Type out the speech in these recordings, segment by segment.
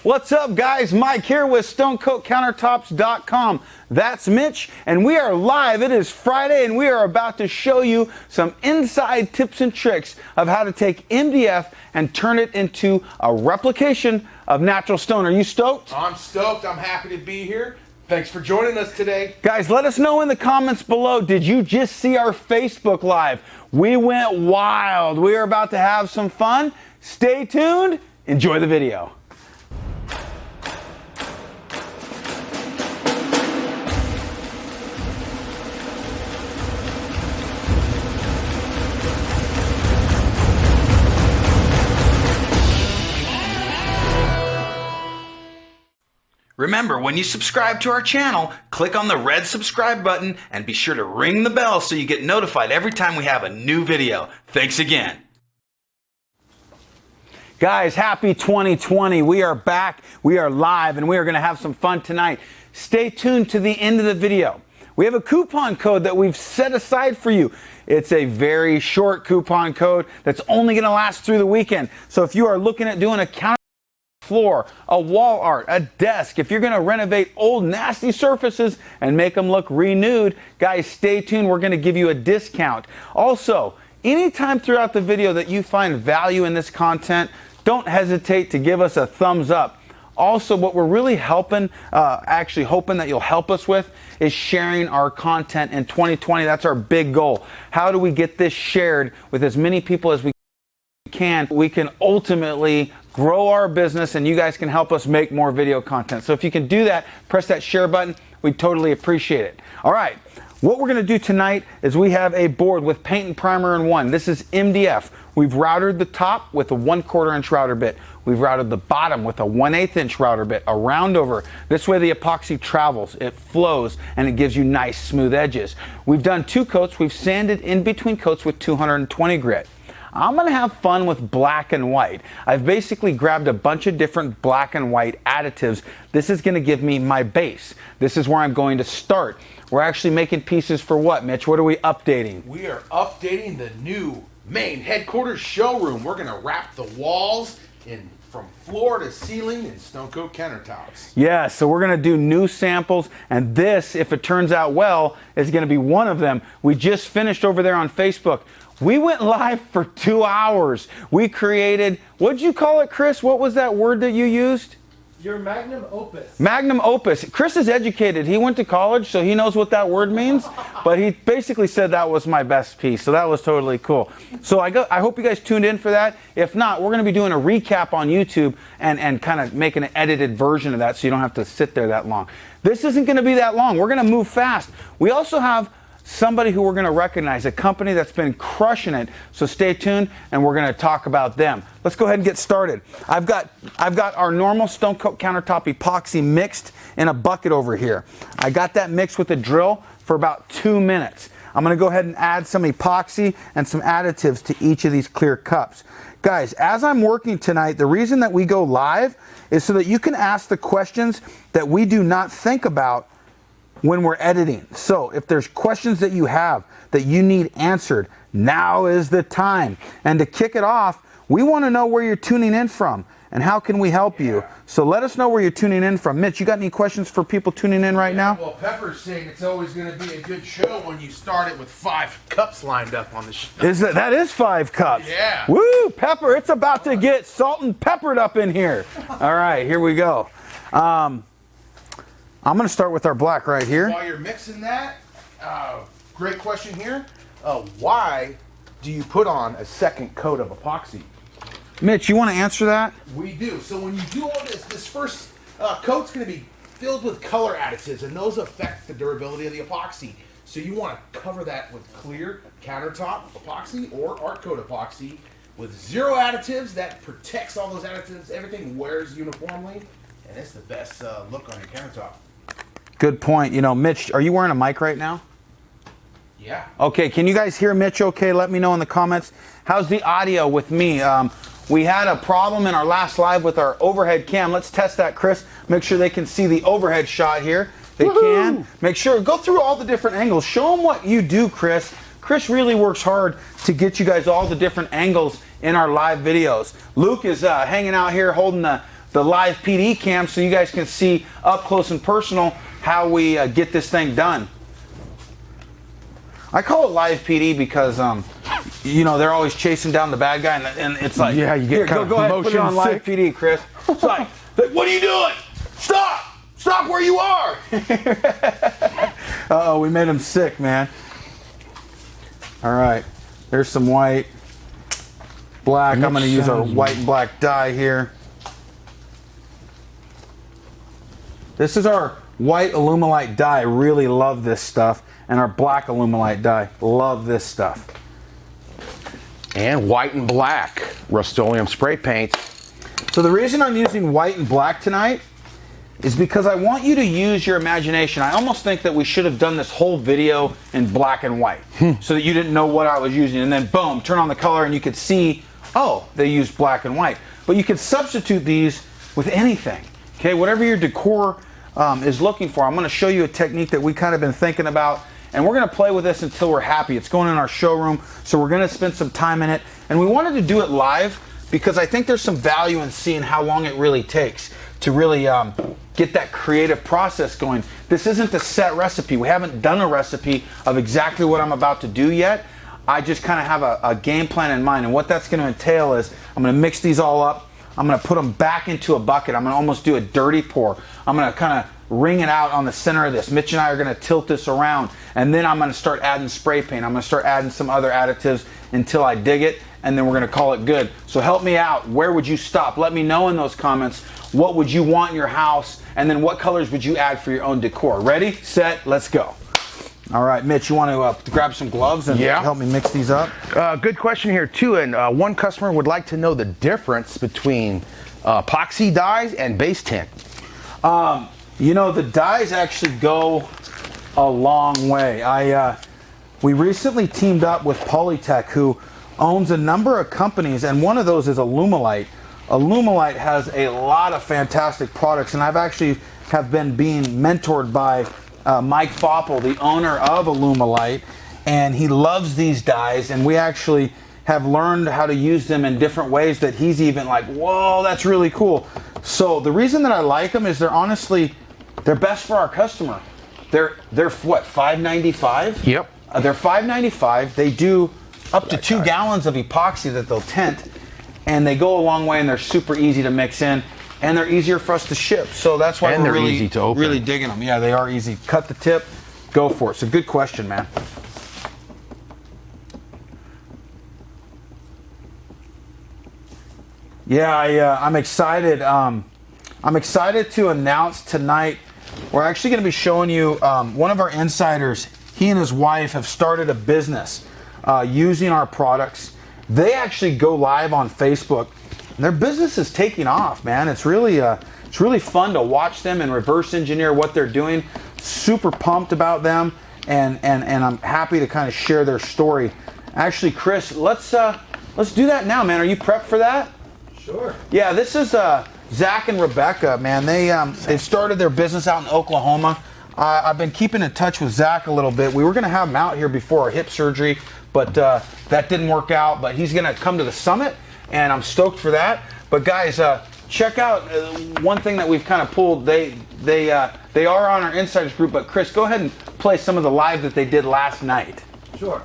What's up, guys? Mike here with StoneCoatCountertops.com. That's Mitch, and we are live. It is Friday, and we are about to show you some inside tips and tricks of how to take MDF and turn it into a replication of natural stone. Are you stoked? I'm stoked. I'm happy to be here. Thanks for joining us today. Guys, let us know in the comments below, did you just see our Facebook Live? We went wild. We are about to have some fun. Stay tuned. Enjoy the video. Remember, when you subscribe to our channel, click on the red subscribe button and be sure to ring the bell so you get notified every time we have a new video. Thanks again. Guys, happy 2020. We are back, we are live, and we are going to have some fun tonight. Stay tuned to the end of the video. We have a coupon code that we've set aside for you. It's a very short coupon code that's only going to last through the weekend. So if you are looking at doing a counter floor, a wall art, a desk, if you're going to renovate old nasty surfaces and make them look renewed, guys, stay tuned. We're going to give you a discount. Also, anytime throughout the video that you find value in this content, don't hesitate to give us a thumbs up. Also, what we're really hoping that you'll help us with is sharing our content in 2020. That's our big goal. How do we get this shared with as many people as we can? We can ultimately grow our business, and you guys can help us make more video content. So if you can do that, press that share button. We'd totally appreciate it. All right, what we're going to do tonight is we have a board with paint and primer in one. This is MDF. We've routered the top with a 1/4 inch router bit. We've routed the bottom with a 1/8 inch router bit, a round over. This way the epoxy travels, it flows, and it gives you nice smooth edges. We've done 2 coats. We've sanded in between coats with 220 grit. I'm going to have fun with black and white. I've basically grabbed a bunch of different black and white additives. This is going to give me my base. This is where I'm going to start. We're actually making pieces for what, Mitch? What are we updating? We are updating the new main headquarters showroom. We're going to wrap the walls in from floor to ceiling in Stone Coat Countertops. Yeah, so we're going to do new samples, and this, if it turns out well, is going to be one of them. We just finished over there on Facebook. We went live for 2 hours. We created, what'd you call it, Chris? What was that word that you used? Your magnum opus. Magnum opus. Chris is educated. He went to college, so he knows what that word means. But he basically said that was my best piece, so that was totally cool. So I hope you guys tuned in for that. If not, we're going to be doing a recap on YouTube and kind of making an edited version of that so you don't have to sit there that long. This isn't going to be that long. We're going to move fast. We also have somebody who we're going to recognize, a company that's been crushing it. So stay tuned, and we're going to talk about them. Let's go ahead and get started. I've got our normal Stone Coat Countertop epoxy mixed in a bucket over here. I got that mixed with a drill for about 2 minutes. I'm going to go ahead and add some epoxy and some additives to each of these clear cups. Guys, as I'm working tonight, the reason that we go live is so that you can ask the questions that we do not think about when we're editing. So if there's questions that you have that you need answered, now is the time. And to kick it off, we want to know where you're tuning in from and how can we help you. So let us know where you're tuning in from. Mitch, you got any questions for people tuning in right now? Well, Pepper's saying it's always going to be a good show when you start it with 5 cups lined up on the show. That is 5 cups. Yeah. Woo, Pepper, it's about to get salt and peppered up in here. All right, here we go. I'm going to start with our black right here. While you're mixing that, great question here. Why do you put on a second coat of epoxy? Mitch, you want to answer that? We do. So when you do all this first coat's going to be filled with color additives, and those affect the durability of the epoxy. So you want to cover that with clear countertop epoxy or art coat epoxy with 0 additives. That protects all those additives. Everything wears uniformly, and it's the best look on your countertop. Good point. You know, Mitch, are you wearing a mic right now? Yeah. Okay, can you guys hear Mitch okay? Let me know in the comments. How's the audio with me? We had a problem in our last live with our overhead cam. Let's test that, Chris. Make sure they can see the overhead shot here. They can. Make sure, go through all the different angles. Show them what you do, Chris. Chris really works hard to get you guys all the different angles in our live videos. Luke is hanging out here holding the the live PD cam so you guys can see up close and personal how we get this thing done. I call it live PD because, you know, they're always chasing down the bad guy, and it's like, yeah, you get kind of go ahead, put it on live PD, Chris. It's like, what are you doing? Stop! Stop where you are! Uh-oh, we made him sick, man. All right, there's some white, black. I'm going to use our white and black dye here. This is our white Alumilite dye. I really love this stuff. And our black Alumilite dye. Love this stuff. And white and black Rust-Oleum spray paint. So the reason I'm using white and black tonight is because I want you to use your imagination. I almost think that we should have done this whole video in black and white so that you didn't know what I was using. And then boom, turn on the color and you could see, oh, they used black and white. But you could substitute these with anything. Okay, whatever your decor is looking for. I'm going to show you a technique that we kind of been thinking about. And we're going to play with this until we're happy. It's going in our showroom, so we're going to spend some time in it. And we wanted to do it live because I think there's some value in seeing how long it really takes to really get that creative process going. This isn't a set recipe. We haven't done a recipe of exactly what I'm about to do yet. I just kind of have a game plan in mind. And what that's going to entail is I'm going to mix these all up. I'm going to put them back into a bucket. I'm going to almost do a dirty pour. I'm going to kind of wring it out on the center of this. Mitch and I are going to tilt this around, and then I'm going to start adding spray paint. I'm going to start adding some other additives until I dig it, and then we're going to call it good. So help me out. Where would you stop? Let me know in those comments. What would you want in your house, and then what colors would you add for your own decor? Ready, set, let's go. All right, Mitch, you want to grab some gloves and help me mix these up? Good question here too, and one customer would like to know the difference between epoxy dyes and base tint. You know, the dyes actually go a long way. We recently teamed up with Polytech, who owns a number of companies, and one of those is Alumilite. Alumilite has a lot of fantastic products, and I've actually been being mentored by Mike Foppel, the owner of Alumilite, and he loves these dyes, and we actually have learned how to use them in different ways that he's even like, whoa, that's really cool. So the reason that I like them is they're best for our customer. They're what, $5.95? Yep. They're $5.95. They do up to 2 gallons of epoxy that they'll tint, and they go a long way, and they're super easy to mix in, and they're easier for us to ship. So that's why we're really, easy to open. Really digging them. Yeah, they are easy. Cut the tip, go for it. It's a good question, man. Yeah, I'm excited. I'm excited to announce tonight. We're actually going to be showing you one of our insiders. He and his wife have started a business using our products. They actually go live on Facebook. Their business is taking off, man. It's really fun to watch them and reverse engineer what they're doing. Super pumped about them, and I'm happy to kind of share their story. Actually, Chris, let's do that now, man. Are you prepped for that? Sure. Yeah, this is Zach and Rebecca, man. They've started their business out in Oklahoma. I've been keeping in touch with Zach a little bit. We were going to have him out here before our hip surgery, but that didn't work out. But he's going to come to the summit, and I'm stoked for that. But guys, check out one thing that we've kind of pulled. They are on our insiders group. But Chris, go ahead and play some of the live that they did last night. Sure.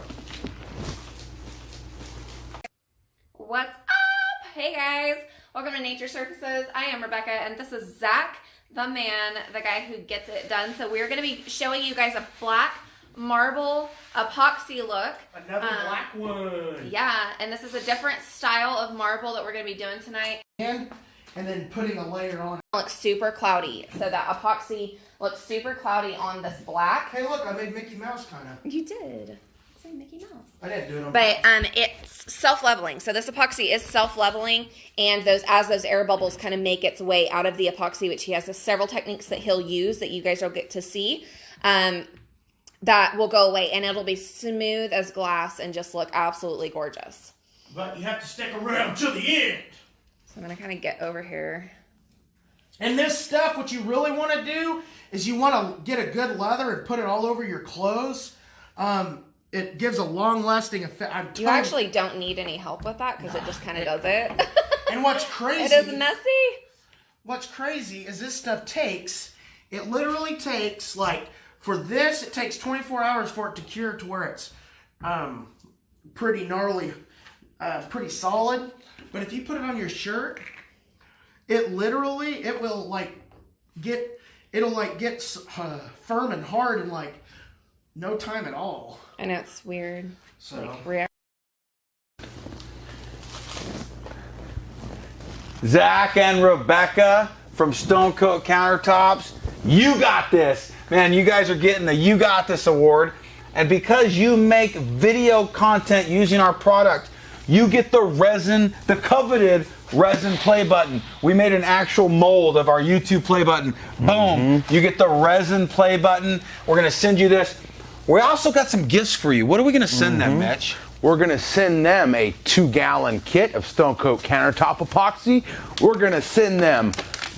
What's up? Hey guys, welcome to Nature Surfaces. I am Rebecca, and this is Zach, the man, the guy who gets it done. So we're going to be showing you guys a black marble epoxy look. Another black one. Yeah, and this is a different style of marble that we're going to be doing tonight. And then putting a layer on. It looks super cloudy, so that epoxy looks super cloudy on this black. Hey, look, I made Mickey Mouse kind of. You did. Say Mickey Mouse. I didn't do it on But it's self-leveling. So this epoxy is self-leveling, and as those air bubbles kind of make its way out of the epoxy, which he has several techniques that he'll use that you guys will get to see, that will go away, and it'll be smooth as glass and just look absolutely gorgeous. But you have to stick around to the end. So I'm going to kind of get over here. And this stuff, what you really want to do is you want to get a good leather and put it all over your clothes. It gives a long-lasting effect. You actually don't need any help with that because it just kind of does it. And what's crazy... It is messy. what's crazy is this stuff it literally takes, like, for this, it takes 24 hours for it to cure to where it's pretty gnarly, pretty solid. But if you put it on your shirt, it will get firm and hard in like no time at all. I know, it's weird. So Zach and Rebecca from Stone Coat Countertops, you got this. Man, you guys are getting the You Got This award. And because you make video content using our product, you get the resin, the coveted resin play button. We made an actual mold of our YouTube play button. Boom, you get the resin play button. We're gonna send you this. We also got some gifts for you. What are we gonna send them, Mitch? We're gonna send them a 2-gallon kit of Stone Coat Countertop epoxy. We're gonna send them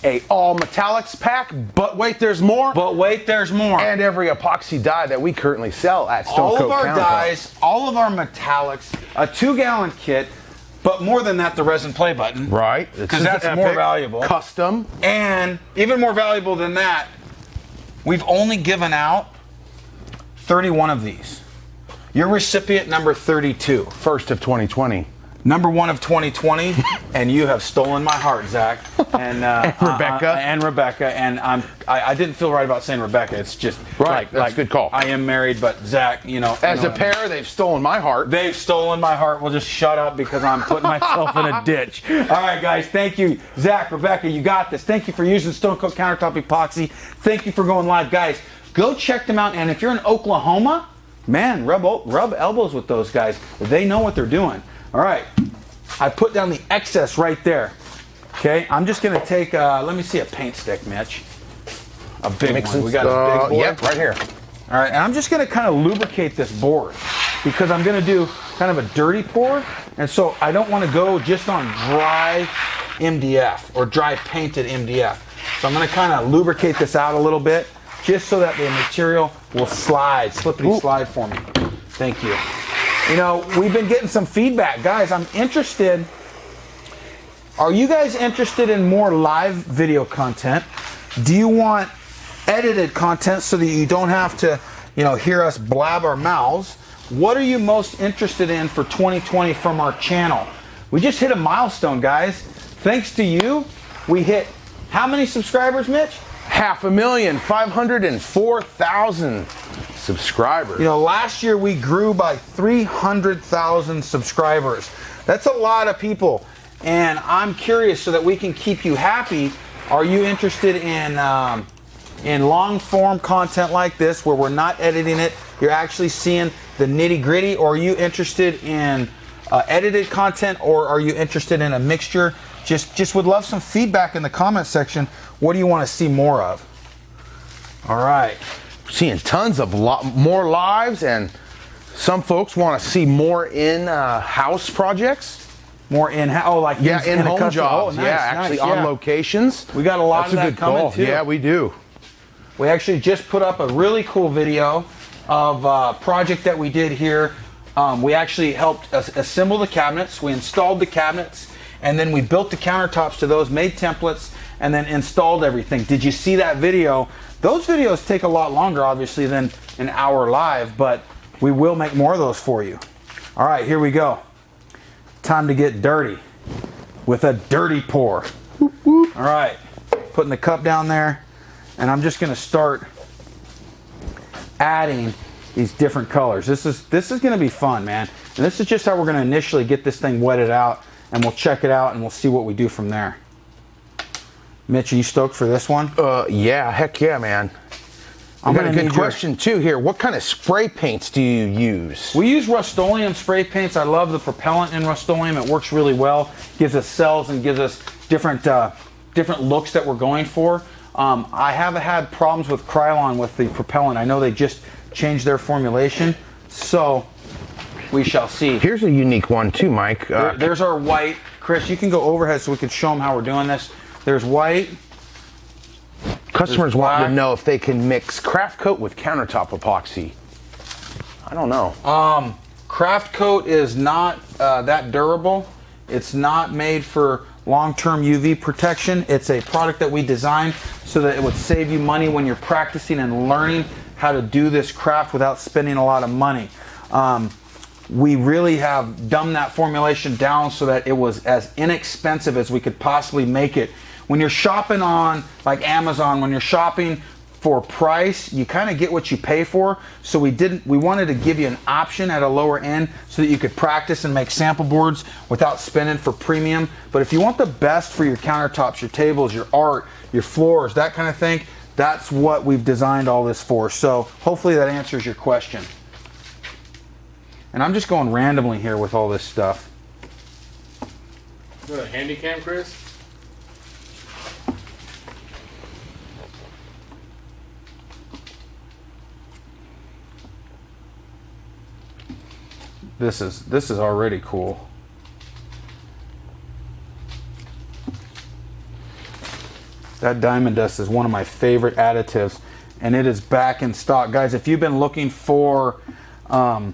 a all metallics pack, but wait, there's more. But wait, there's more. And every epoxy dye that we currently sell at Stone Coat Countertop. All of our dyes, all of our metallics, a 2-gallon kit, but more than that, the resin play button. Right. Because that's more valuable. Custom. And even more valuable than that, we've only given out 31 of these. You're recipient number 32. First of 2020. Number 1 of 2020, and you have stolen my heart, Zach. And Rebecca. And Rebecca. And I didn't feel right about saying Rebecca. It's just right. That's a good call. I am married, but Zach, you know. As a pair, they've stolen my heart. They've stolen my heart. Well, just shut up because I'm putting myself in a ditch. All right, guys. Thank you, Zach, Rebecca. You got this. Thank you for using Stone Coat Countertop Epoxy. Thank you for going live, guys. Go check them out. And if you're in Oklahoma, man, rub elbows with those guys. They know what they're doing. All right, I put down the excess right there. Okay, I'm just gonna take, let me see a paint stick, Mitch. A big one. We got a big board. Yep, right here. All right, and I'm just gonna kind of lubricate this board because I'm gonna do kind of a dirty pour, and so I don't want to go just on dry MDF or dry painted MDF. So I'm gonna kind of lubricate this out a little bit just so that the material will slide, slippity slide for me. Thank you. You know, we've been getting some feedback. Guys, I'm interested. Are you guys interested in more live video content? Do you want edited content so that you don't have to, you know, hear us blab our mouths? What are you most interested in for 2020 from our channel? We just hit a milestone, guys. Thanks to you, we hit how many subscribers, Mitch? 504,000 subscribers. You know, last year we grew by 300,000 subscribers. That's a lot of people, and I'm curious so that we can keep you happy. Are you interested in long form content like this where we're not editing it? You're actually seeing the nitty gritty, or are you interested in edited content, or are you interested in a mixture? Just would love some feedback in the comment section. What do you want to see more of? All right. Seeing tons of more lives, and some folks want to see more in-house projects. More like in-home jobs. Oh, nice, actually nice, on locations. We got a lot of that coming too. Yeah, we do. We actually just put up a really cool video of a project that we did here. We actually helped assemble the cabinets. We installed the cabinets, and then we built the countertops to those, made templates, and then installed everything. Did you see that video? Those videos take a lot longer, obviously, than an hour live, but we will make more of those for you. All right, here we go. Time to get dirty with a dirty pour. Whoop, whoop. All right, putting the cup down there, and I'm just gonna start adding these different colors. This is gonna be fun, man. And this is just how we're gonna initially get this thing wetted out, and we'll check it out and we'll see what we do from there. Mitch, are you stoked for this one? Yeah, heck yeah, man. I got a good question too here. What kind of spray paints do you use? We use Rust-Oleum spray paints. I love the propellant in Rust-Oleum. It works really well. Gives us cells and gives us different looks that we're going for. I have had problems with Krylon with the propellant. I know they just changed their formulation, so we shall see. Here's a unique one too, Mike. There's our white. Chris, you can go overhead so we can show them how we're doing this. There's white. Customers want to know if they can mix craft coat with countertop epoxy. I don't know. Craft coat is not that durable. It's not made for long-term UV protection. It's a product that we designed so that it would save you money when you're practicing and learning how to do this craft without spending a lot of money. We really have dumbed that formulation down so that it was as inexpensive as we could possibly make it. When you're shopping on like Amazon, when you're shopping for price, you kind of get what you pay for. So we wanted to give you an option at a lower end so that you could practice and make sample boards without spending for premium. But if you want the best for your countertops, your tables, your art, your floors, that kind of thing, that's what we've designed all this for. So hopefully that answers your question. And I'm just going randomly here with all this stuff. Is that a handy cam, Chris? This is already cool. That diamond dust is one of my favorite additives, and it is back in stock, guys. If you've been looking for our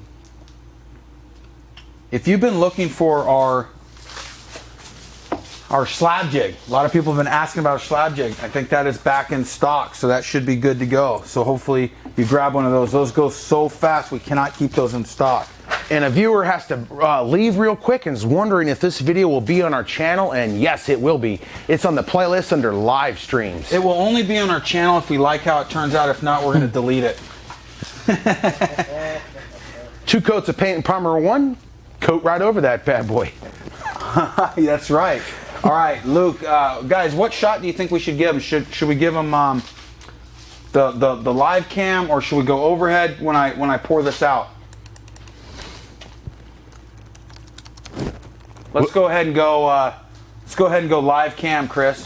slab jig, a lot of people have been asking about a slab jig. I think that is back in stock, so that should be good to go. So hopefully you grab one of those. Those go so fast, we cannot keep those in stock. And a viewer has to leave real quick and is wondering if this video will be on our channel, and yes, it will be. It's on the playlist under live streams. It will only be on our channel if we like how it turns out. If not, we're going to delete it. 2 coats of paint and primer, 1 coat right over that bad boy. That's right. All right, Luke, guys, what shot do you think we should give him? Should we give him the live cam, or should we go overhead when I pour this out? Let's go ahead and go. Let's go ahead and go live cam, Chris.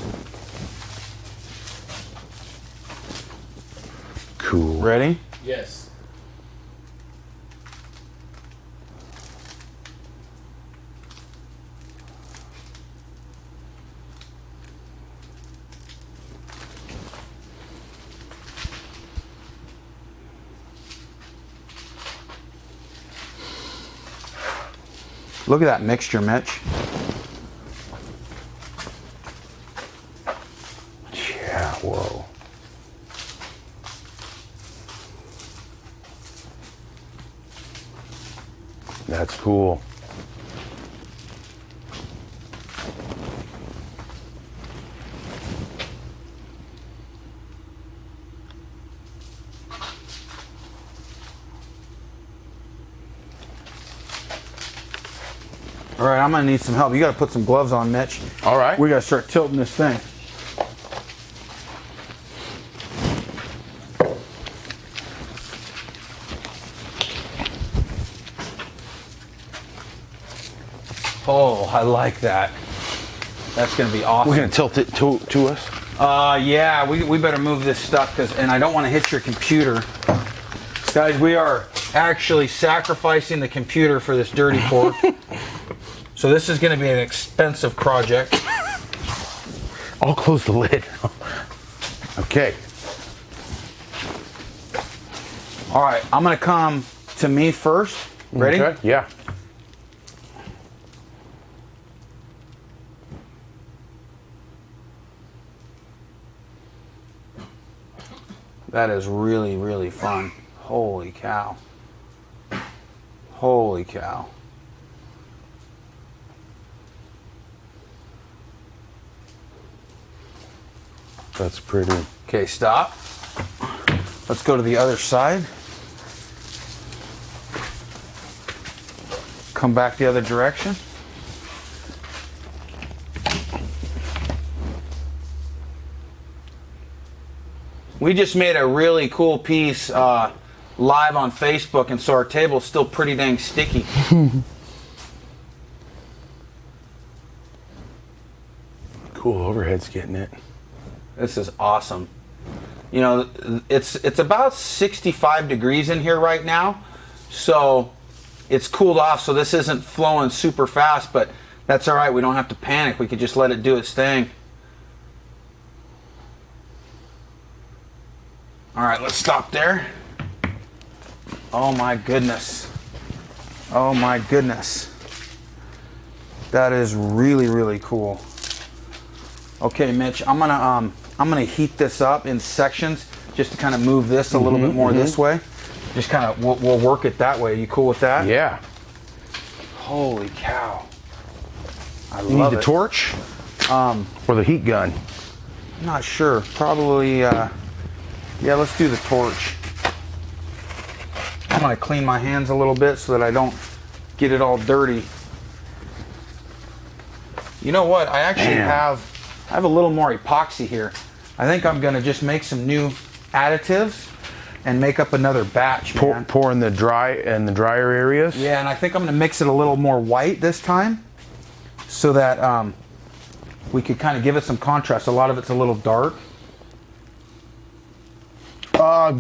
Cool. Ready? Yes. Look at that mixture, Mitch. Yeah, whoa. That's cool. All right, I'm gonna need some help. You gotta put some gloves on, Mitch. All right. We gotta start tilting this thing. Oh, I like that. That's gonna be awesome. We're gonna tilt it to us. Yeah, we better move this stuff, and I don't want to hit your computer. Guys, we are actually sacrificing the computer for this dirty pork. So this is going to be an expensive project. I'll close the lid. Okay. All right, I'm going to come to me first. Ready? Okay. Yeah. That is really, really fun. Holy cow. Holy cow. That's pretty. Okay, stop. Let's go to the other side. Come back the other direction. We just made a really cool piece live on Facebook, and so our table's still pretty dang sticky. Cool, overhead's getting it. This is awesome. You know, it's about 65 degrees in here right now, so it's cooled off, so this isn't flowing super fast, but that's all right. We don't have to panic. We could just let it do its thing. All right, let's stop there. Oh my goodness. Oh my goodness. That is really, really cool. Okay, Mitch, I'm gonna heat this up in sections just to kind of move this a little bit more this way. Just kind of we'll work it that way. You cool with that? Yeah. Holy cow! I You love need the it. torch or the heat gun? I'm not sure. Probably. Yeah, let's do the torch. I'm gonna clean my hands a little bit so that I don't get it all dirty. You know what? I actually have a little more epoxy here. I think I'm gonna just make some new additives and make up another batch. Man. Pour in the drier areas. Yeah, and I think I'm gonna mix it a little more white this time, so that we could kind of give it some contrast. A lot of it's a little dark.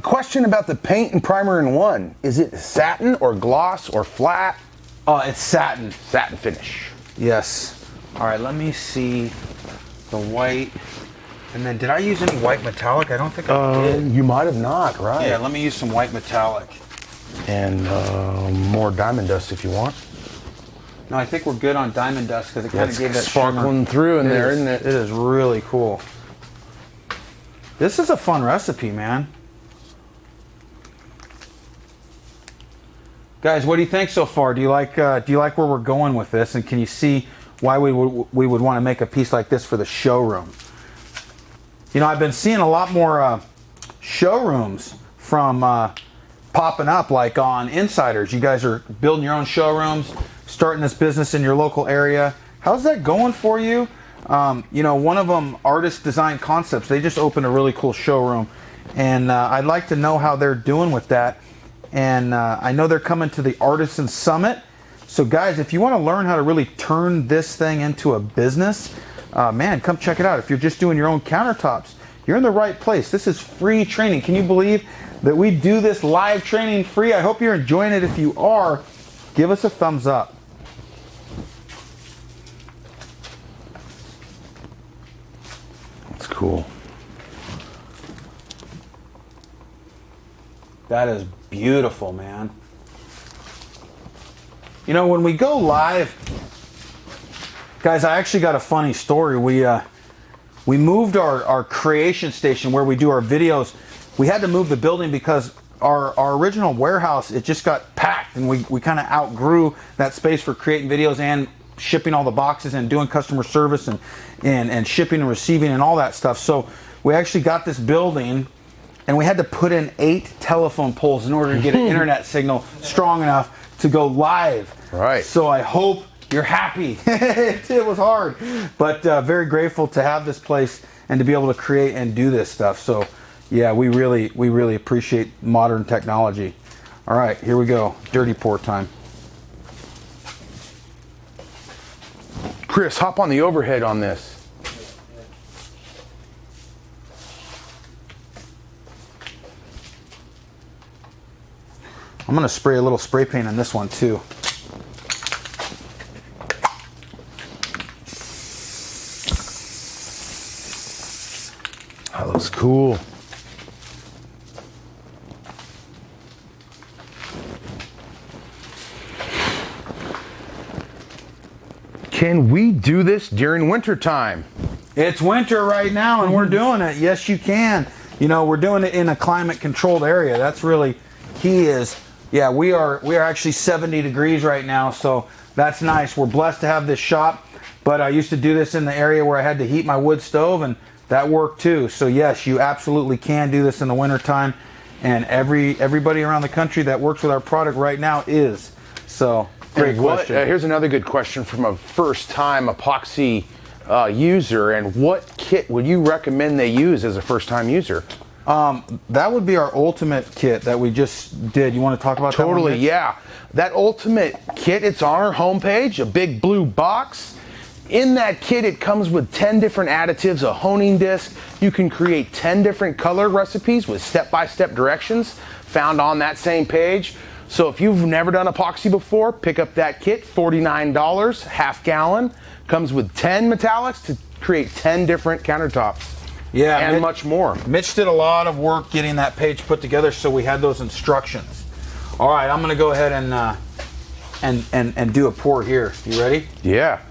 Question about the paint and primer in one. Is it satin or gloss or flat? It's satin. Satin finish. Yes. All right, let me see the white. And then, did I use any white metallic? I don't think I did. You might have not, right? Yeah, let me use some white metallic. And more diamond dust if you want. No, I think we're good on diamond dust because it kind of gave that sparkling shimmer. through in there, isn't it? It is really cool. This is a fun recipe, man. Guys, what do you think so far? Do you like where we're going with this? And can you see why we would want to make a piece like this for the showroom? You know, I've been seeing a lot more showrooms from popping up, like on Insiders. You guys are building your own showrooms, starting this business in your local area. How's that going for you? You know, one of them, Artist Design Concepts, they just opened a really cool showroom, and I'd like to know how they're doing with that. And I know they're coming to the Artisan Summit. So guys, if you want to learn how to really turn this thing into a business, man, come check it out. If you're just doing your own countertops, you're in the right place. This is free training. Can you believe that we do this live training free? I hope you're enjoying it. If you are, give us a thumbs up. That's cool. That is beautiful, man. You know, when we go live, guys, I actually got a funny story. We moved our creation station where we do our videos. We had to move the building because our original warehouse, it just got packed, and we kind of outgrew that space for creating videos and shipping all the boxes and doing customer service and shipping and receiving and all that stuff. So we actually got this building, and we had to put in 8 telephone poles in order to get an internet signal strong enough to go live. Right. So I hope you're happy. It was hard, but very grateful to have this place and to be able to create and do this stuff. So yeah, we really appreciate modern technology. All right, here we go. Dirty pour time. Chris, hop on the overhead on this. I'm gonna spray a little spray paint on this one too. That looks cool. Can we do this during winter time? It's winter right now and we're doing it. Yes, you can. You know, we're doing it in a climate controlled area. That's really key. Is yeah, we are actually 70 degrees right now, so that's nice. We're blessed to have this shop, but I used to do this in the area where I had to heat my wood stove, and that worked too. So yes, you absolutely can do this in the winter time, and everybody around the country that works with our product right now is. So great question. Here's another good question from a first-time epoxy user. And what kit would you recommend they use as a first-time user? That would be our ultimate kit that we just did. You want to talk about that one, Totally, Mitch? yeah. That ultimate kit, it's on our homepage, a big blue box. In that kit, it comes with 10 different additives, a honing disc. You can create 10 different color recipes with step-by-step directions found on that same page. So if you've never done epoxy before, pick up that kit, $49, half gallon. Comes with 10 metallics to create 10 different countertops. Yeah, and much more. Mitch did a lot of work getting that page put together, so we had those instructions. All right, I'm going to go ahead and do a pour here. You ready? Yeah.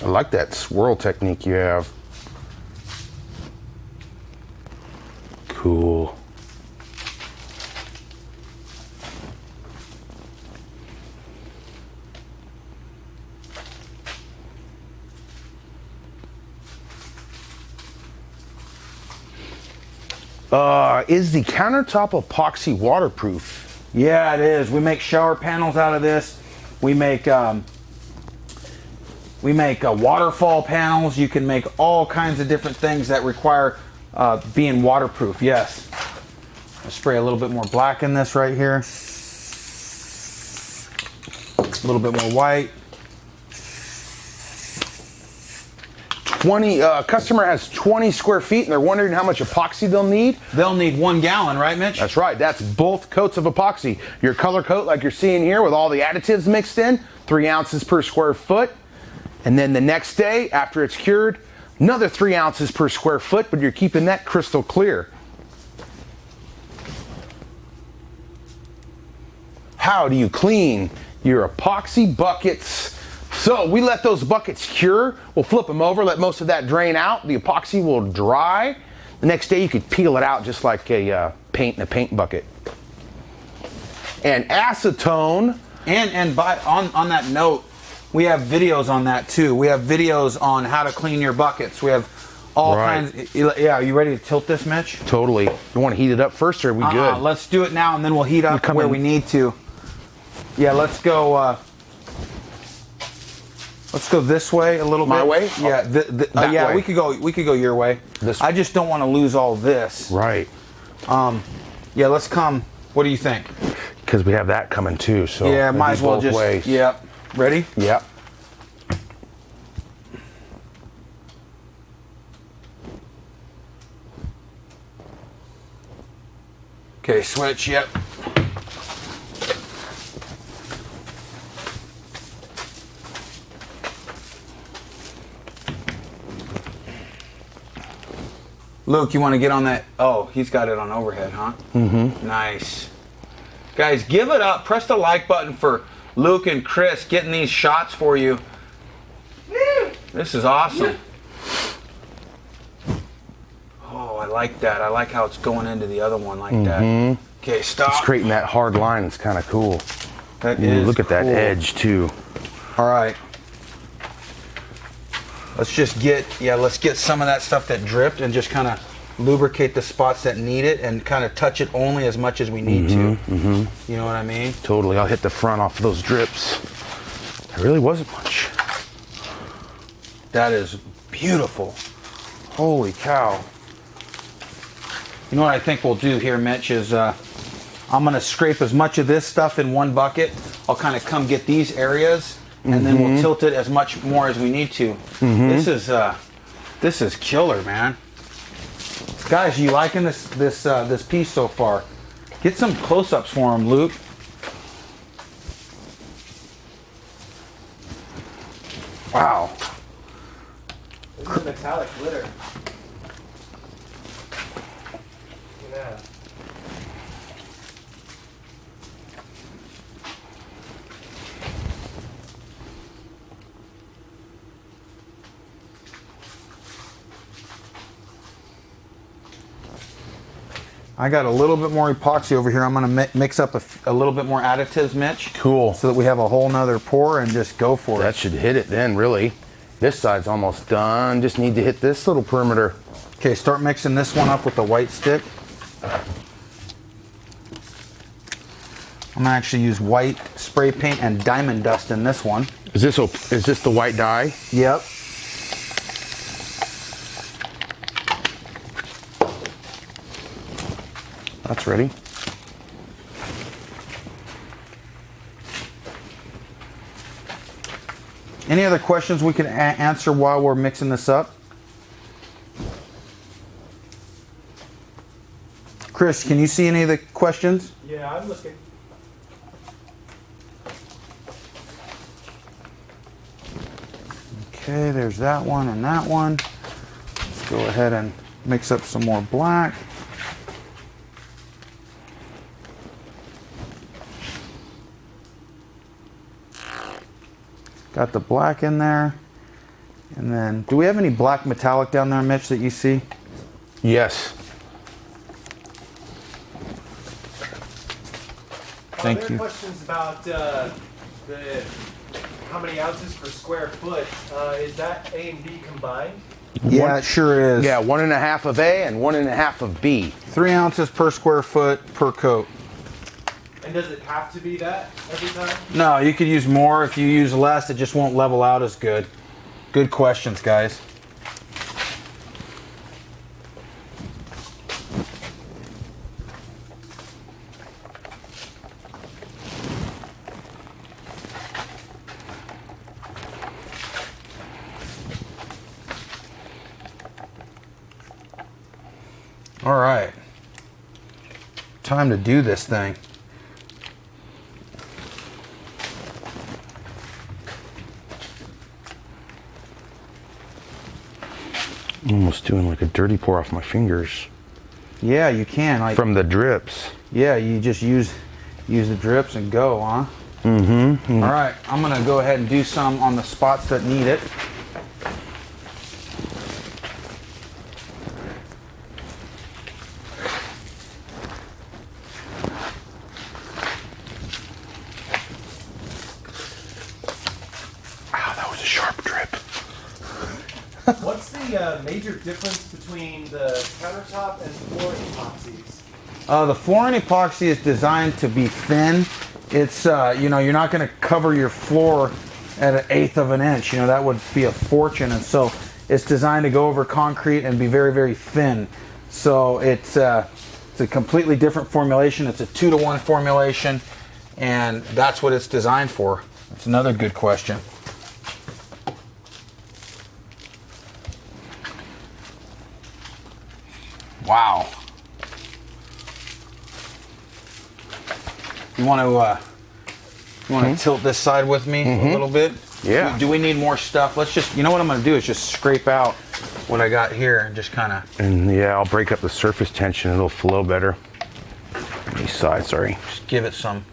I like that swirl technique you have. Cool. Is the countertop epoxy waterproof? Yeah, it is. We make shower panels out of this. We make waterfall panels. You can make all kinds of different things that require being waterproof. Yes. I'll spray a little bit more black in this right here. A little bit more white. 20 customer has 20 square feet and they're wondering how much epoxy they'll need. They'll need 1 gallon, right, Mitch? That's right. That's both coats of epoxy. Your color coat, like you're seeing here, with all the additives mixed in, 3 ounces per square foot. And then the next day, after it's cured, another 3 ounces per square foot, but you're keeping that crystal clear. How do you clean your epoxy buckets? So we let those buckets cure. We'll flip them over, let most of that drain out. The epoxy will dry. The next day you could peel it out just like a paint in a paint bucket. And acetone. And on that note, we have videos on that too. We have videos on how to clean your buckets. We have all kinds. Yeah, are you ready to tilt this, Mitch? Totally. You want to heat it up first, or are we good? Let's do it now, and then we'll heat up where we need to. Yeah, let's go. Let's go this way a little bit. My way? Yeah, yeah. way. We could go your way. I just don't want to lose all this. Right. Yeah, let's come. What do you think? Because we have that coming too. So yeah, might as well just. Ways. Yep. Ready? Yep. Okay, switch. Yep. Luke, you want to get on that? Oh, he's got it on overhead, huh? Mm-hmm. Nice. Guys, give it up. Press the like button for Luke and Chris getting these shots for you. This is awesome. Oh, I like that. I like how it's going into the other one like that. Okay, stop. It's creating that hard line. It's kind of cool. That is look at that edge too. All right. Let's just let's get some of that stuff that dripped and just kind of lubricate the spots that need it and kind of touch it only as much as we need to. You know what I mean? Totally. I'll hit the front off of those drips. There really wasn't much. That is beautiful. Holy cow. You know what I think we'll do here, Mitch, is I'm going to scrape as much of this stuff in one bucket. I'll kind of come get these areas, and then we'll tilt it as much more as we need to. This is killer, man. Guys, you liking this piece so far? Get some close-ups for him, Luke. Wow. This is metallic glitter. Yeah. I got a little bit more epoxy over here. I'm going to mix up a little bit more additives, Mitch. Cool. So that we have a whole nother pour and just go for it. That should hit it then, really. This side's almost done. Just need to hit this little perimeter. Okay, start mixing this one up with the white stick. I'm going to actually use white spray paint and diamond dust in this one. Is this the white dye? Yep. That's ready. Any other questions we can answer while we're mixing this up? Chris, can you see any of the questions? Yeah, I'm looking. Okay, there's that one and that one. Let's go ahead and mix up some more black. Got the black in there. And then, do we have any black metallic down there, Mitch, that you see? Yes. Thank there you. are questions about how many ounces per square foot. Is that A and B combined? Yeah, it sure is. Yeah, 1.5 of A and 1.5 of B. 3 ounces per square foot per coat. And does it have to be that every time? No, you could use more. If you use less, it just won't level out as good. Good questions, guys. All right. Time to do this thing. I'm almost doing like a dirty pour off my fingers. Yeah, you can. Like, From the drips. yeah, you just use the drips and go, huh? Mm-hmm. All right, I'm gonna go ahead and do some on the spots that need it. Ow, that was a sharp drip. What's the major difference between the countertop and floor epoxies? The flooring epoxy is designed to be thin. It's, you know, you're not going to cover your floor at 1/8 of an inch. You know, that would be a fortune. And so it's designed to go over concrete and be very, very thin. So it's a completely different formulation. It's a 2-to-1 formulation, and that's what it's designed for. That's another good question. Wow. You want to tilt this side with me a little bit? Yeah. Do we need more stuff? Let's just, you know what I'm going to do is just scrape out what I got here and just kind of. And yeah, I'll break up the surface tension. It'll flow better. East side, sorry. Just give it some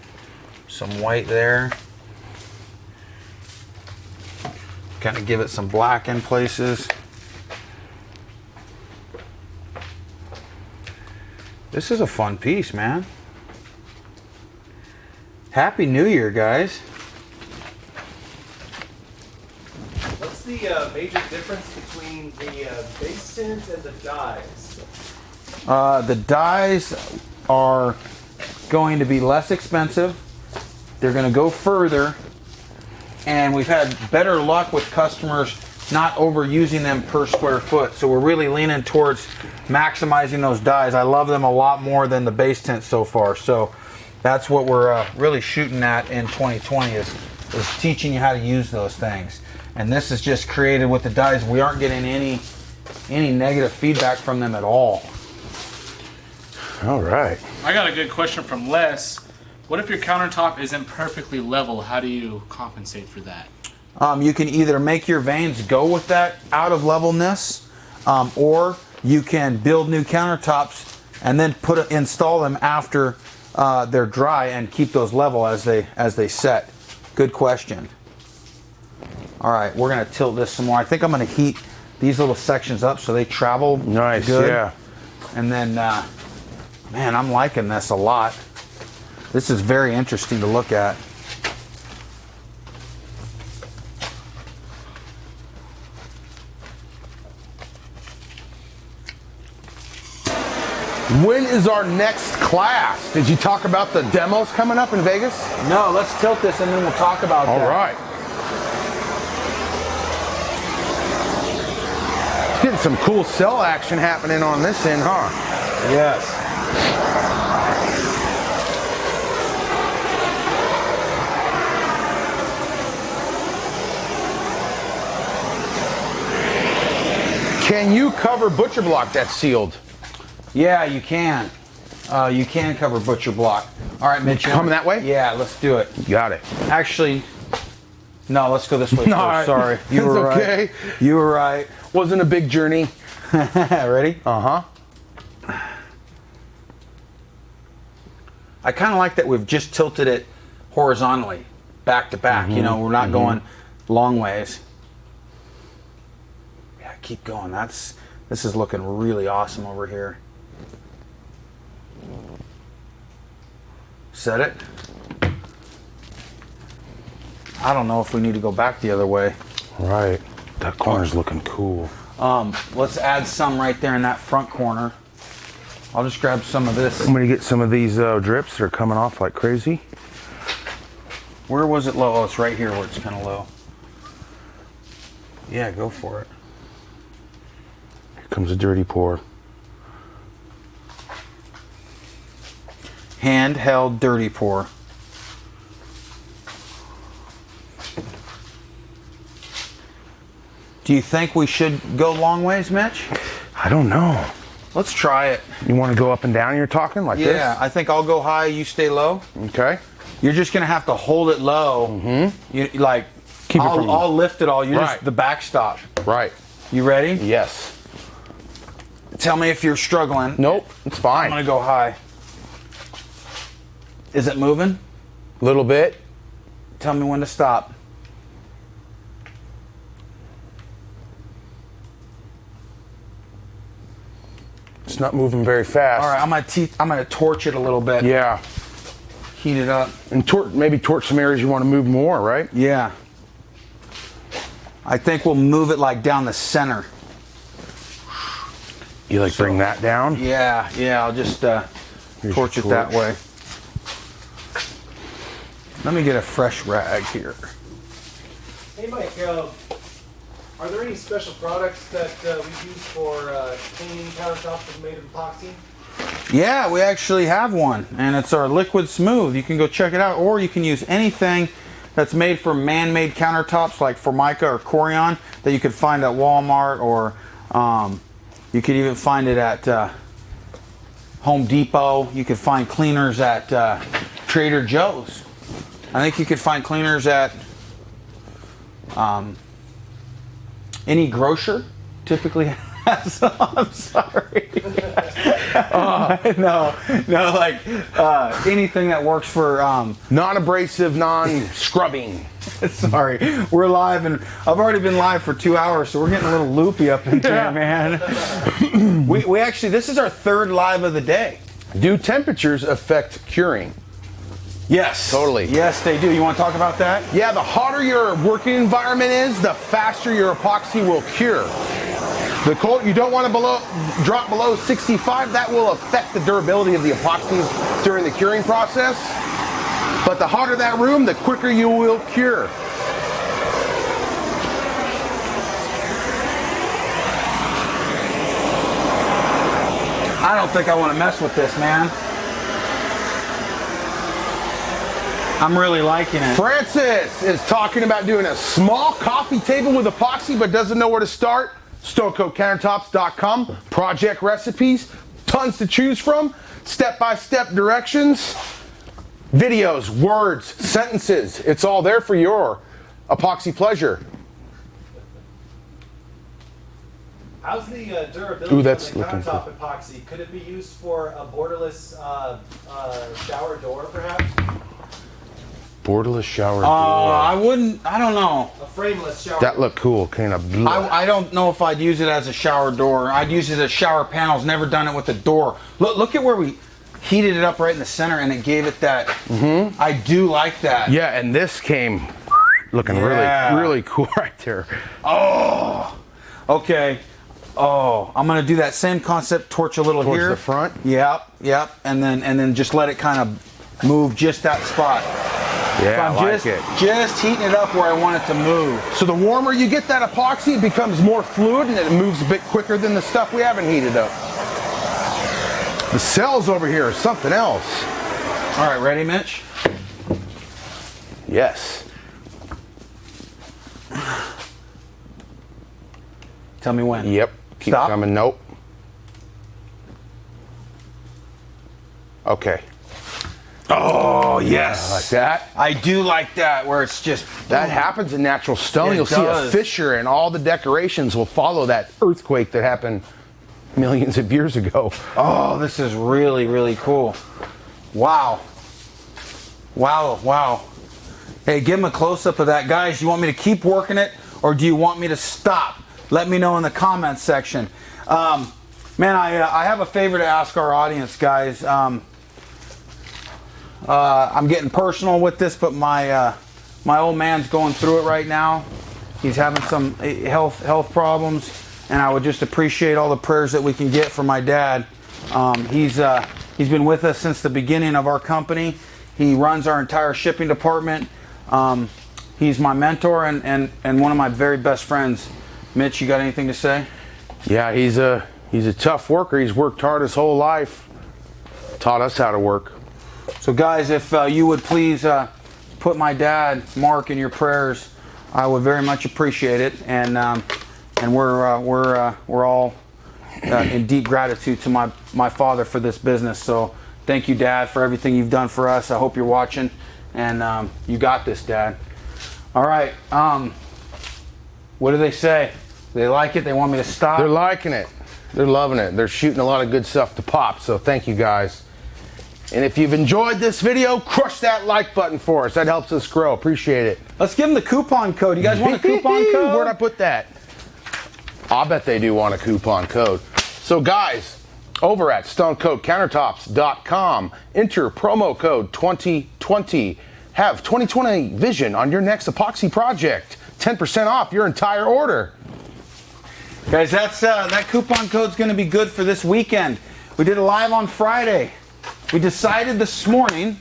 white there. Kind of give it some black in places. This is a fun piece, man. Happy New Year, guys. What's the major difference between the base tint and the dyes? The dyes are going to be less expensive. They're going to go further. And we've had better luck with customers not overusing them per square foot. So we're really leaning towards maximizing those dyes. I love them a lot more than the base tint so far. So that's what we're really shooting at in 2020 is teaching you how to use those things. And this is just created with the dyes. We aren't getting any negative feedback from them at all. All right. I got a good question from Les. What if your countertop isn't perfectly level? How do you compensate for that? You can either make your veins go with that out of levelness, or you can build new countertops and then install them after they're dry and keep those level as they set. Good question. All right, we're gonna tilt this some more. I think I'm gonna heat these little sections up so they travel Nice, good. yeah. And then, man, I'm liking this a lot. This is very interesting to look at. When is our next class? Did you talk about the demos coming up in Vegas? No, let's tilt this and then we'll talk about that. All right. Getting some cool cell action happening on this end, huh? Yes. Can you cover butcher block that's sealed? Yeah, you can. You can cover butcher block. All right, Mitch. Coming that way? Yeah, let's do it. Got it. Actually, no, let's go this way first. right. Sorry. You were It's okay. right. You were right. Wasn't a big journey. Ready? Uh-huh. I kind of like that we've just tilted it horizontally, back to back. You know, we're not going long ways. keep going. This is looking really awesome over here. Set it. I don't know if we need to go back the other way. Right. That corner's looking cool. Let's add some right there in that front corner. I'll just grab some of this. I'm gonna get some of these drips that are coming off like crazy. Where was it low? Oh, it's right here where it's kind of low. Yeah, go for it. Here comes a dirty pour. Handheld dirty pour. Do you think we should go long ways, Mitch? I don't know. Let's try it. You want to go up and down, you're talking like this? Yeah, I think I'll go high, you stay low. Okay. You're just gonna have to hold it low. Mm-hmm. You like, I'll lift it all. You're just the backstop. Right. You ready? Yes. Tell me if you're struggling. Nope, it's fine. I'm gonna go high. Is it moving? A little bit. Tell me when to stop. It's not moving very fast. All right, I'm gonna torch it a little bit. Yeah. Heat it up. And maybe torch some areas you want to move more, right? Yeah. I think we'll move it like down the center. You like bring that down? Yeah, I'll just torch it that way. Let me get a fresh rag here. Hey Mike, are there any special products that we use for cleaning countertops that are made of epoxy? Yeah, we actually have one, and it's our Liquid Smooth. You can go check it out, or you can use anything that's made for man-made countertops like Formica or Corian that you could find at Walmart, or you could even find it at Home Depot. You could find cleaners at Trader Joe's. I think you could find cleaners at any grocer typically has them. I'm sorry. No, like anything that works for non-abrasive, non-scrubbing. Sorry, we're live, and I've already been live for 2 hours, so we're getting a little loopy up in here, man. we actually, this is our third live of the day. Do temperatures affect curing? Yes. Totally. Yes, they do. You want to talk about that? Yeah, the hotter your working environment is, the faster your epoxy will cure. The cold, you don't want to drop below 65. That will affect the durability of the epoxies during the curing process. But the hotter that room, the quicker you will cure. I don't think I want to mess with this, man. I'm really liking it. Francis is talking about doing a small coffee table with epoxy but doesn't know where to start. StoneCoatCountertops.com. Project recipes, tons to choose from, step-by-step directions, videos, words, sentences. It's all there for your epoxy pleasure. How's the durability Ooh, that's of the looking countertop epoxy? Could it be used for a borderless shower door, perhaps? Borderless shower door. I don't know. A frameless shower That door. looked cool, kind of. I don't know if I'd use it as a shower door. I'd use it as shower panels. Never done it with a door. Look at where we heated it up right in the center, and it gave it that. Mm-hmm. I do like that. Yeah, and this came looking really cool right there. Oh, okay. Oh, I'm gonna do that same concept. Torch a little Towards here. the front. Yep. And then just let it kind of move just that spot. Yeah, I like it. Just heating it up where I want it to move. So the warmer you get that epoxy, it becomes more fluid and it moves a bit quicker than the stuff we haven't heated up. The cells over here are something else. All right, ready, Mitch? Yes. Tell me when. Yep. Keep Stop. coming. Nope. Okay. Oh, yes. Like that. I do like that, where it's just... That happens in natural stone. It You'll see does. a fissure and all the decorations will follow that earthquake that happened millions of years ago. Oh, this is really, really cool. Wow. Hey, give him a close-up of that. Guys, you want me to keep working it, or do you want me to stop? let me know in the comments section. Man, I have a favor to ask our audience, guys. I'm getting personal with this, but my old man's going through it right now. He's having some health problems, and I would just appreciate all the prayers that we can get for my dad. He's been with us since the beginning of our company. He runs our entire shipping department. He's my mentor and one of my very best friends. Mitch, you got anything to say? Yeah, he's a tough worker. He's worked hard his whole life. Taught us how to work. So guys, if you would please put my dad, Mark, in your prayers, I would very much appreciate it. And we're all in deep gratitude to my father for this business. So thank you, Dad, for everything you've done for us. I hope you're watching, and you got this, Dad. All right. What do they say? They like it? They want me to stop? They're liking it. They're loving it. They're shooting a lot of good stuff to pop. So thank you, guys. And if you've enjoyed this video, crush that like button for us. That helps us grow. Appreciate it. Let's give them the coupon code. You guys want a coupon code? Where'd I put that? I bet they do want a coupon code. So guys, over at stonecoatcountertops.com, enter promo code 2020. Have 2020 vision on your next epoxy project. 10% off your entire order. Guys, that coupon code's going to be good for this weekend. We did a live on Friday. We decided this morning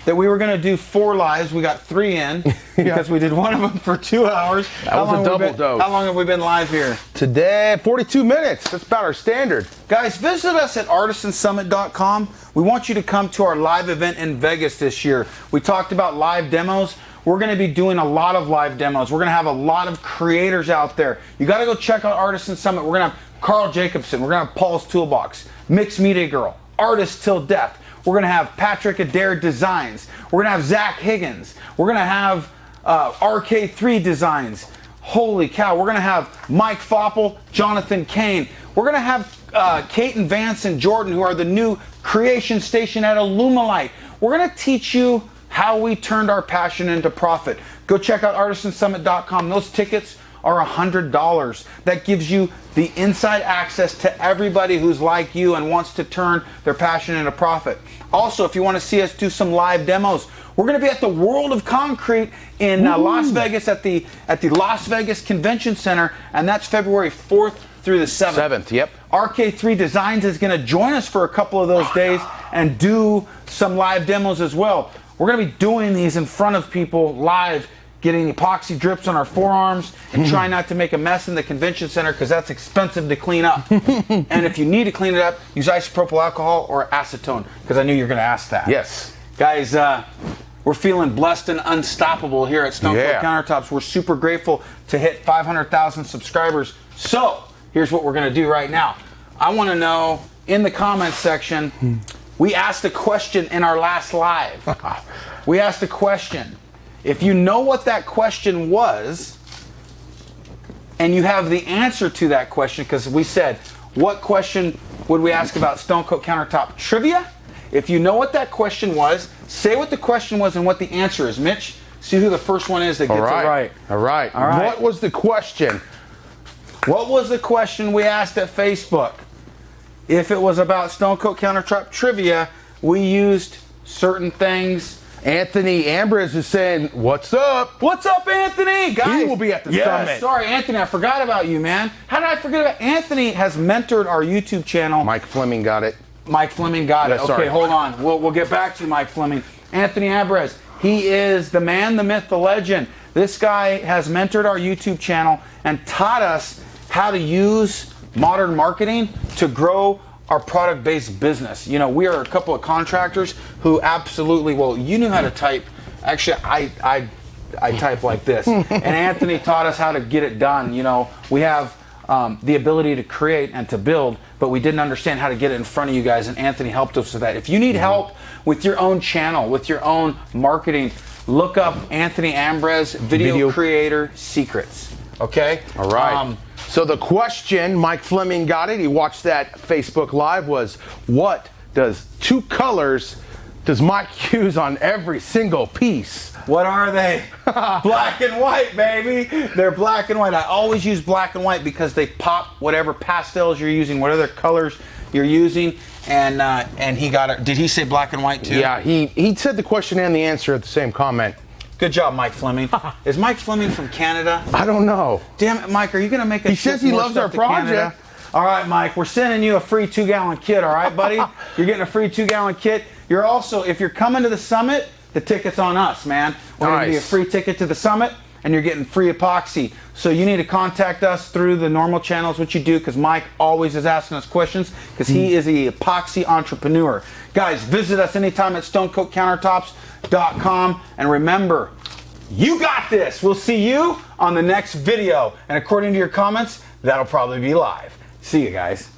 that we were going to do 4 lives. We got 3 in because we did one of them for 2 hours. That was a double dose. How long have we been live here? Today, 42 minutes. That's about our standard. Guys, visit us at artisansummit.com. We want you to come to our live event in Vegas this year. We talked about live demos. We're going to be doing a lot of live demos. We're going to have a lot of creators out there. You got to go check out Artisan Summit. We're going to have Carl Jacobson. We're going to have Paul's Toolbox, Mixed Media Girl, Artist Till Death. We're going to have Patrick Adair Designs. We're going to have Zach Higgins. We're going to have RK3 Designs. Holy cow. We're going to have Mike Foppel, Jonathan Kane. We're going to have Kate and Vance and Jordan, who are the new creation station at Illumalite. We're going to teach you how we turned our passion into profit. Go check out artisansummit.com. Those tickets are $100. That gives you the inside access to everybody who's like you and wants to turn their passion into profit. Also, if you want to see us do some live demos, we're going to be at the World of Concrete in Las Vegas at the Las Vegas Convention Center, and that's February 4th through the 7th. 7th, yep. RK3 Designs is going to join us for a couple of those days and do some live demos as well. We're going to be doing these in front of people live, getting epoxy drips on our forearms and trying not to make a mess in the convention center because that's expensive to clean up. And if you need to clean it up, use isopropyl alcohol or acetone, because I knew you were going to ask that. Yes. Guys, we're feeling blessed and unstoppable here at Stone Coat Countertops. We're super grateful to hit 500,000 subscribers. So here's what we're going to do right now. I want to know, in the comments section, we asked a question in our last live. We asked a question. If you know what that question was, and you have the answer to that question, because we said, what question would we ask about Stone Coat Countertop trivia? If you know what that question was, say what the question was and what the answer is. Mitch, see who the first one is that gets it right. All right. What was the question? What was the question we asked at Facebook? If it was about Stone Coat Countertop trivia, we used certain things. Anthony Ambrose is saying, what's up? What's up, Anthony? Guys, he will be at the summit. Sorry, Anthony, I forgot about you, man. How did I forget about Anthony? Has mentored our YouTube channel. Mike Fleming got it. Mike Fleming got it. Okay, hold on. We'll get back to you, Mike Fleming. Anthony Ambrose, he is the man, the myth, the legend. This guy has mentored our YouTube channel and taught us how to use modern marketing to grow our product-based business. You know, we are a couple of contractors who absolutely, well, you knew how to type. Actually, I type like this. And Anthony taught us how to get it done. You know, we have the ability to create and to build, but we didn't understand how to get it in front of you guys, and Anthony helped us with that. If you need help with your own channel, with your own marketing, look up Anthony Ambrose, Video Creator Secrets. Okay? All right. So the question, Mike Fleming got it, he watched that Facebook Live, was what does 2 colors does Mike use on every single piece? What are they? Black and white, baby. They're black and white. I always use black and white because they pop whatever pastels you're using, whatever colors you're using. And he got it. Did he say black and white too? Yeah, he said the question and the answer at the same comment. Good job, Mike Fleming. Is Mike Fleming from Canada? I don't know. Damn it, Mike, are you going to make us He says he loves our project. All right, Mike, we're sending you a free 2-gallon kit, all right, buddy? You're getting a free 2-gallon kit. You're also, if you're coming to the summit, the ticket's on us, man. We're going to give you a free ticket to the summit, and you're getting free epoxy. So you need to contact us through the normal channels, which you do, because Mike always is asking us questions, because he is a epoxy entrepreneur. Guys, visit us anytime at stonecoatcountertops.com, and remember, you got this. We'll see you on the next video, and according to your comments, that'll probably be live. See you guys.